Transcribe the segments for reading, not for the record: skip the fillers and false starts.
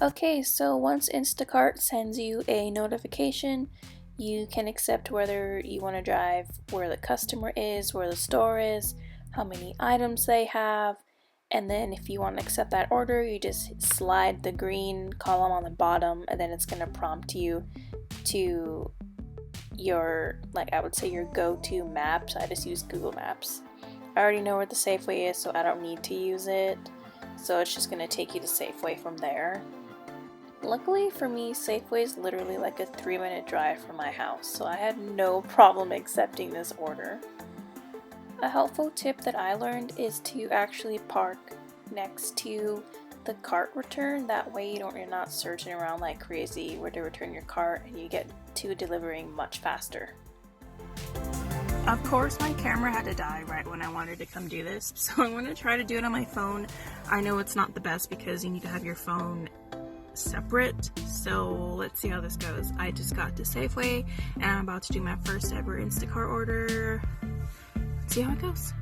Okay, so once Instacart sends you a notification, you can accept whether you want to drive where the customer is, where the store is, how many items they have, and then if you want to accept that order, you just slide the green column on the bottom, and then it's going to prompt you to your, like I would say, your go-to maps. I just use Google Maps. I already know where the Safeway is, so I don't need to use it. So it's just going to take you to Safeway from there. Luckily for me, Safeway is literally like a 3-minute drive from my house, so I had no problem accepting this order. A helpful tip that I learned is to actually park next to the cart return. That way you're not searching around like crazy where to return your cart, and you get to delivering much faster. Of course, my camera had to die right when I wanted to come do this, so I'm going to try to do it on my phone. I know it's not the best because you need to have your phone separate, so let's see how this goes. I just got to Safeway and I'm about to do my first ever Instacart order. Let's see how it goes.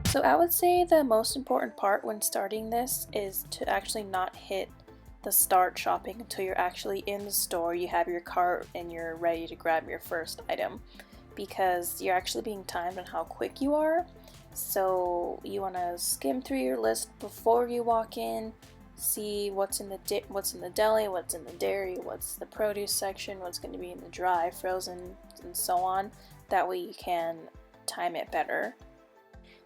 So I would say the most important part when starting this is to actually not hit the start shopping until you're actually in the store, you have your cart, and you're ready to grab your first item, because you're actually being timed on how quick you are. So you want to skim through your list before you walk in, see what's in the deli, what's in the dairy, what's the produce section, what's going to be in the dry, frozen, and so on. That way you can time it better.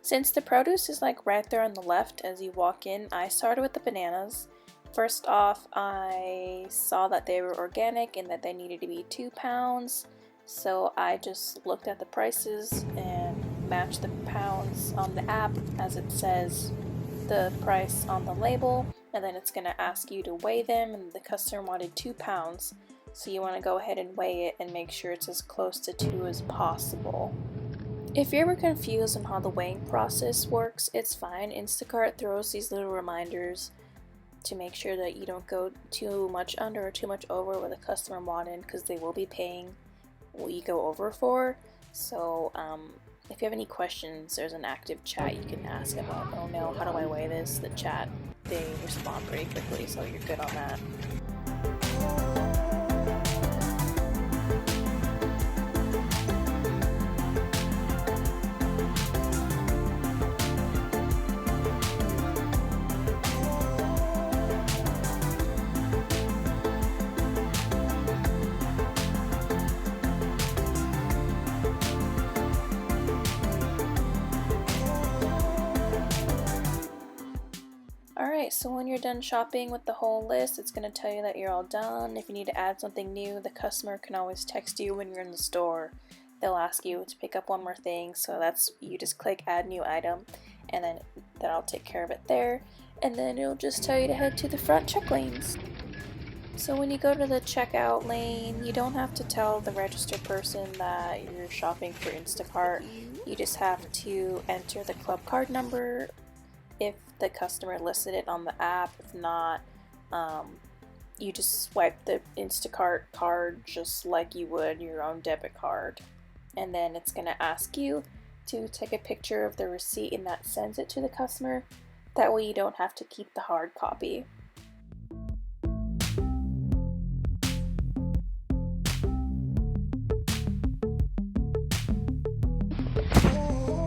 Since the produce is like right there on the left as you walk in, I started with the bananas. First off, I saw that they were organic and that they needed to be 2 pounds, so I just looked at the prices and matched the pounds on the app as it says the price on the label, and then it's going to ask you to weigh them, and the customer wanted 2 pounds, so you want to go ahead and weigh it and make sure it's as close to 2 as possible. If you're ever confused on how the weighing process works, it's fine. Instacart throws these little reminders to make sure that you don't go too much under or too much over what the customer wanted, because they will be paying what you go over for. So if you have any questions, there's an active chat you can ask about, oh no, how do I weigh this? The chat, they respond pretty quickly, so you're good on that. Alright, so when you're done shopping with the whole list, it's going to tell you that you're all done. If you need to add something new, the customer can always text you when you're in the store. They'll ask you to pick up one more thing, so you just click add new item, and then that'll take care of it there. And then it'll just tell you to head to the front check lanes. So when you go to the checkout lane, you don't have to tell the register person that you're shopping for Instacart. You just have to enter the club card number if the customer listed it on the app. If not, you just swipe the Instacart card just like you would your own debit card, and then it's going to ask you to take a picture of the receipt, and that sends it to the customer. That way you don't have to keep the hard copy.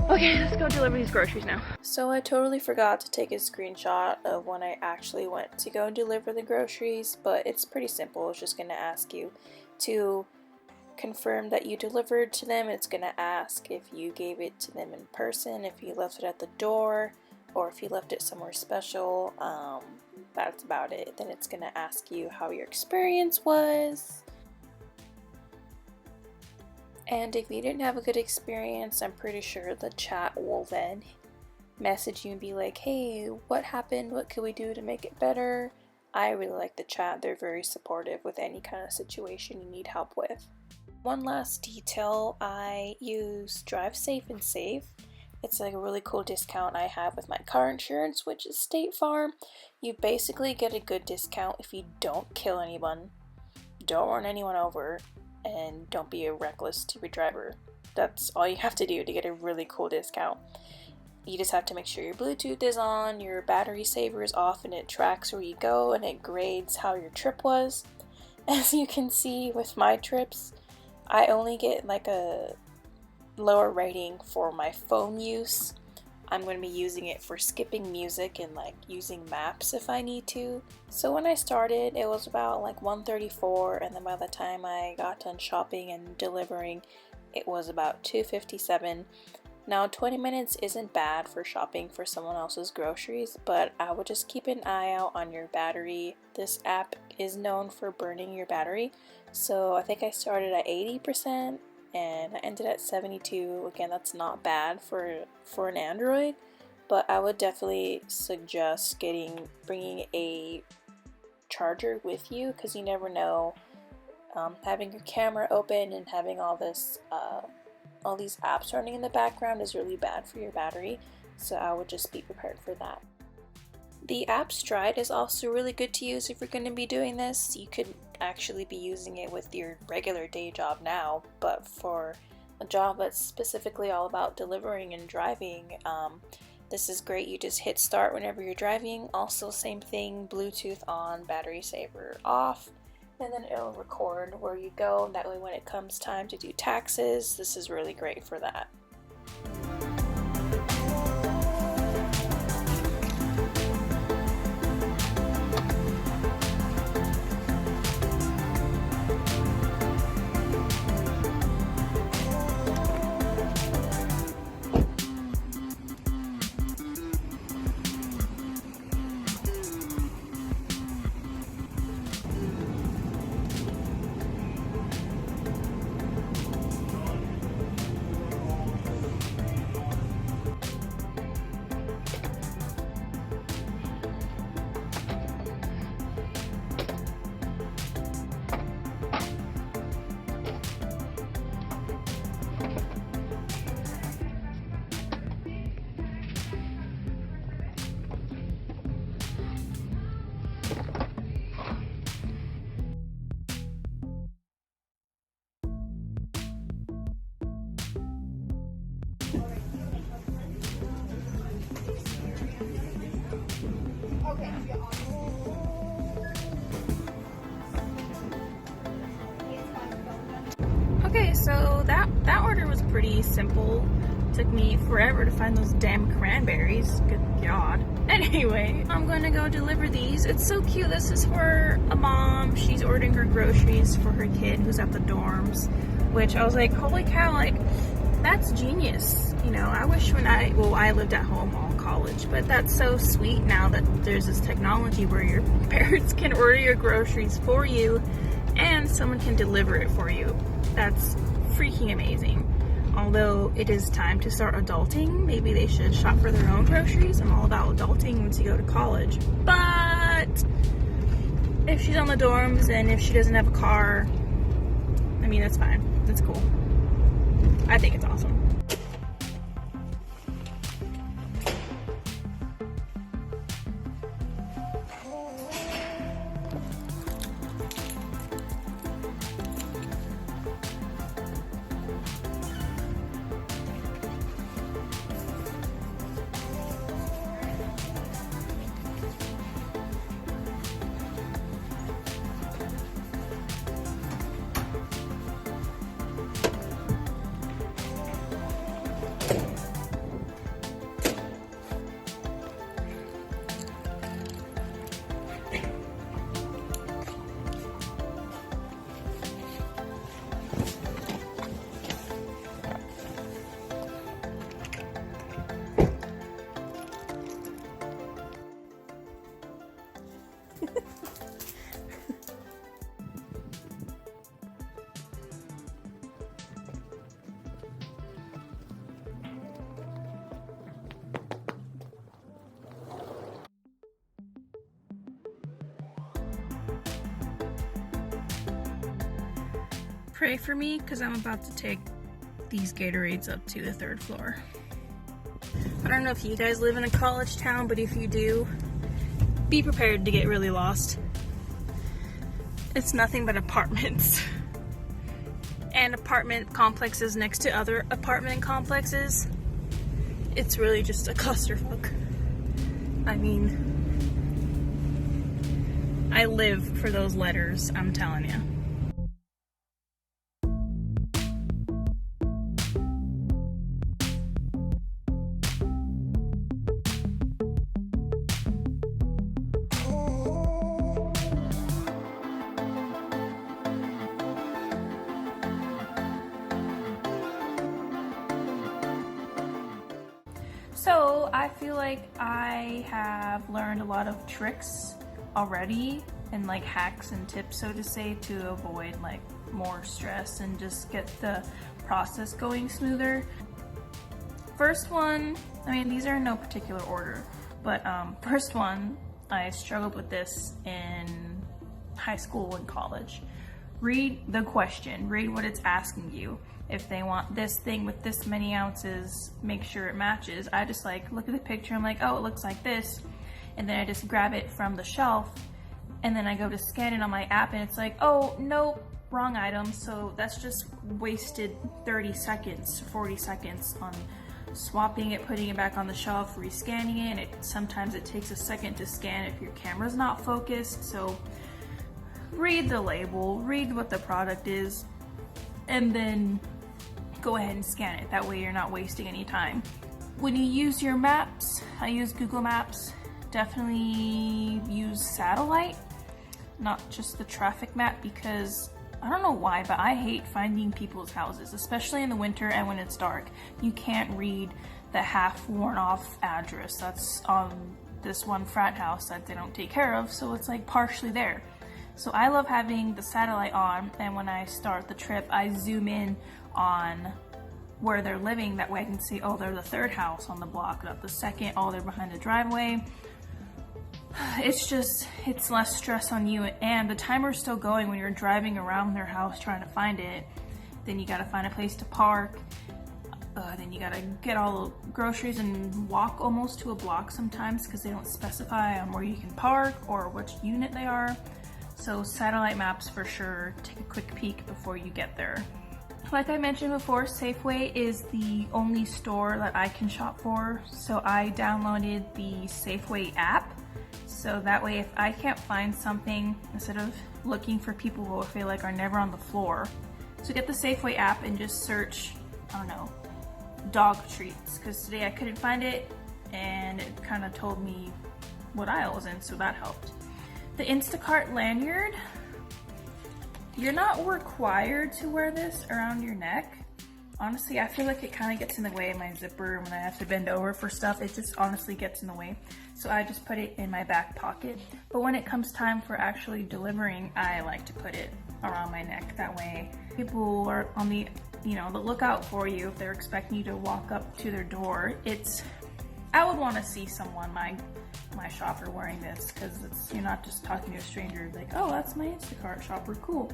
Okay, let's go deliver these groceries now. So I totally forgot to take a screenshot of when I actually went to go deliver the groceries, but it's pretty simple. It's just going to ask you to confirm that you delivered to them. It's going to ask if you gave it to them in person, if you left it at the door, or if you left it somewhere special. That's about it. Then it's going to ask you how your experience was. And if you didn't have a good experience, I'm pretty sure the chat will then message you and be like, hey, what happened? What can we do to make it better? I really like the chat. They're very supportive with any kind of situation you need help with. One last detail, I use Drive Safe and Save. It's like a really cool discount I have with my car insurance, which is State Farm. You basically get a good discount if you don't kill anyone, don't run anyone over, and don't be a reckless stupid driver. That's all you have to do to get a really cool discount. You just have to make sure your Bluetooth is on, your battery saver is off, and it tracks where you go and it grades how your trip was. As you can see with my trips, I only get like a lower rating for my phone use. I'm going to be using it for skipping music and like using maps if I need to. So when I started, it was about like 134, and then by the time I got done shopping and delivering, it was about 257. Now 20 minutes isn't bad for shopping for someone else's groceries, but I would just keep an eye out on your battery. This app is known for burning your battery, so I think I started at 80% and I ended at 72. Again, that's not bad for an Android, but I would definitely suggest bringing a charger with you, because you never know. Having your camera open and having all these apps running in the background is really bad for your battery, so I would just be prepared for that. The app Stride is also really good to use if you're going to be doing this. You could actually be using it with your regular day job now, but for a job that's specifically all about delivering and driving, this is great. You just hit start whenever you're driving. Also, same thing, Bluetooth on, battery saver off, and then it'll record where you go. That way when it comes time to do taxes, this is really great for that. Okay, so that order was pretty simple. Took me forever to find those damn cranberries. Good God. Anyway, I'm gonna go deliver these. It's so cute. This is for a mom. She's ordering her groceries for her kid who's at the dorms, which I was like, holy cow, like, that's genius. You know, I wish I lived at home all college, but that's so sweet now that there's this technology where your parents can order your groceries for you and someone can deliver it for you. That's freaking amazing. Although it is time to start adulting, maybe they should shop for their own groceries. I'm all about adulting once you go to college. But if she's on the dorms and if she doesn't have a car, I mean, that's fine. That's cool. I think it's awesome. Pray for me, because I'm about to take these Gatorades up to the 3rd floor. I don't know if you guys live in a college town, but if you do, be prepared to get really lost. It's nothing but apartments. and apartment complexes next to other apartment complexes. It's really just a clusterfuck. I mean, I live for those letters, I'm telling you. So I feel like I have learned a lot of tricks already and like hacks and tips, so to say, to avoid like more stress and just get the process going smoother. First one, I mean, these are in no particular order, but first one, I struggled with this in high school and college. Read the question, read what it's asking you. If they want this thing with this many ounces, make sure it matches. I just like look at the picture, I'm like, oh, it looks like this. And then I just grab it from the shelf and then I go to scan it on my app and it's like, oh, nope, wrong item. So that's just wasted 30 seconds, 40 seconds on swapping it, putting it back on the shelf, rescanning it. And sometimes it takes a second to scan if your camera's not focused. So read the label, read what the product is, and then go ahead and scan it. That way you're not wasting any time. When you use your maps, I use Google Maps. Definitely use satellite, not just the traffic map, because I don't know why, but I hate finding people's houses, especially in the winter and when it's dark. You can't read the half worn off address that's on this one frat house that they don't take care of, so it's like partially there. So I love having the satellite on, and when I start the trip, I zoom in on where they're living. That way I can see, oh, they're the third house on the block, not the second, oh, they're behind the driveway. It's less stress on you, and the timer's still going when you're driving around their house trying to find it. Then you gotta find a place to park. Then you gotta get all the groceries and walk almost to a block sometimes because they don't specify on where you can park or which unit they are. So satellite maps for sure, take a quick peek before you get there. Like I mentioned before, Safeway is the only store that I can shop for. So I downloaded the Safeway app. So that way if I can't find something, instead of looking for people who I feel like are never on the floor, so get the Safeway app and just search, I don't know, dog treats. Because today I couldn't find it and it kind of told me what aisle it was in, so that helped. The Instacart lanyard, you're not required to wear this around your neck. Honestly, I feel like it kind of gets in the way of my zipper when I have to bend over for stuff. It just honestly gets in the way. So I just put it in my back pocket. But when it comes time for actually delivering, I like to put it around my neck. That way people are on the, the lookout for you if they're expecting you to walk up to their door. I would want to see someone, my shopper, wearing this, because you're not just talking to a stranger like, oh, that's my Instacart shopper, cool.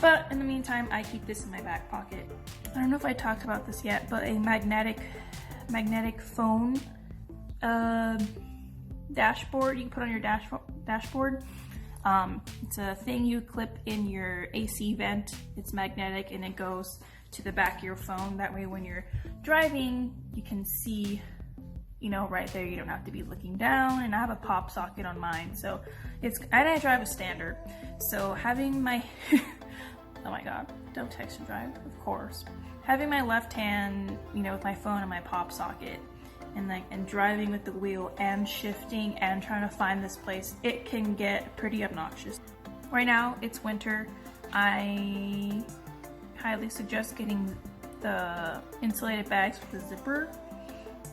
But in the meantime, I keep this in my back pocket. I don't know if I talked about this yet, but a magnetic phone dashboard you can put on your dashboard. It's a thing you clip in your AC vent. It's magnetic and it goes to the back of your phone. That way when you're driving, you can see right there. You don't have to be looking down, and I have a pop socket on mine. So and I drive a Standard. So having my, oh my God, don't text and drive, of course. Having my left hand, with my phone and my pop socket, and driving with the wheel and shifting and trying to find this place, it can get pretty obnoxious. Right now, it's winter. I highly suggest getting the insulated bags with the zipper.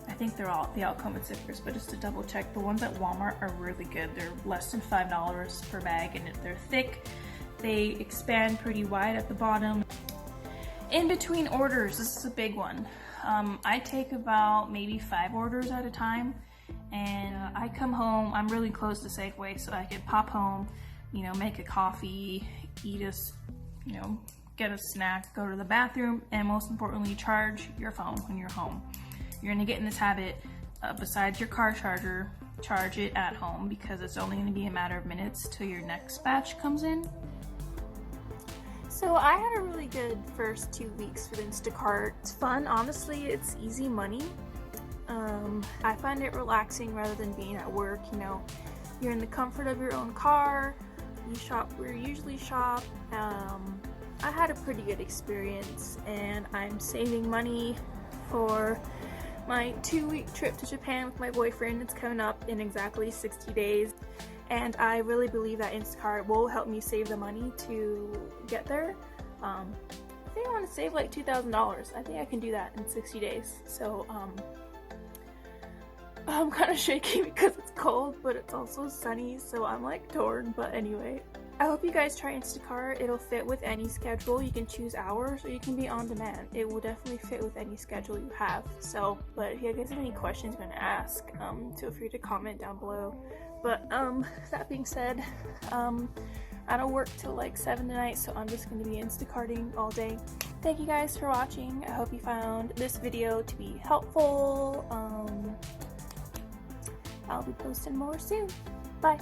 I think they all come with zippers, but just to double check, the ones at Walmart are really good. They're less than $5 per bag, and they're thick. They expand pretty wide at the bottom. In between orders, this is a big one. I take about maybe 5 orders at a time, and I come home. I'm really close to Safeway, so I can pop home, make a coffee, eat get a snack, go to the bathroom, and most importantly, charge your phone when you're home. You're gonna get in this habit, besides your car charger, charge it at home, because it's only gonna be a matter of minutes till your next batch comes in. So I had a really good first 2 weeks with Instacart. It's fun, honestly, it's easy money. I find it relaxing rather than being at work, you know. You're in the comfort of your own car, you shop where you usually shop. I had a pretty good experience, and I'm saving money for my 2-week trip to Japan with my boyfriend. It's coming up in exactly 60 days. And I really believe that Instacart will help me save the money to get there. I think I want to save like $2,000. I think I can do that in 60 days. So I'm kind of shaky because it's cold, but it's also sunny, so I'm like torn. But anyway, I hope you guys try Instacart. It'll fit with any schedule. You can choose hours or you can be on demand. It will definitely fit with any schedule you have. So, but if you guys have any questions you want to ask, feel free to comment down below. But that being said, I don't work till like 7 tonight, so I'm just going to be Instacarting all day. Thank you guys for watching. I hope you found this video to be helpful. I'll be posting more soon. Bye.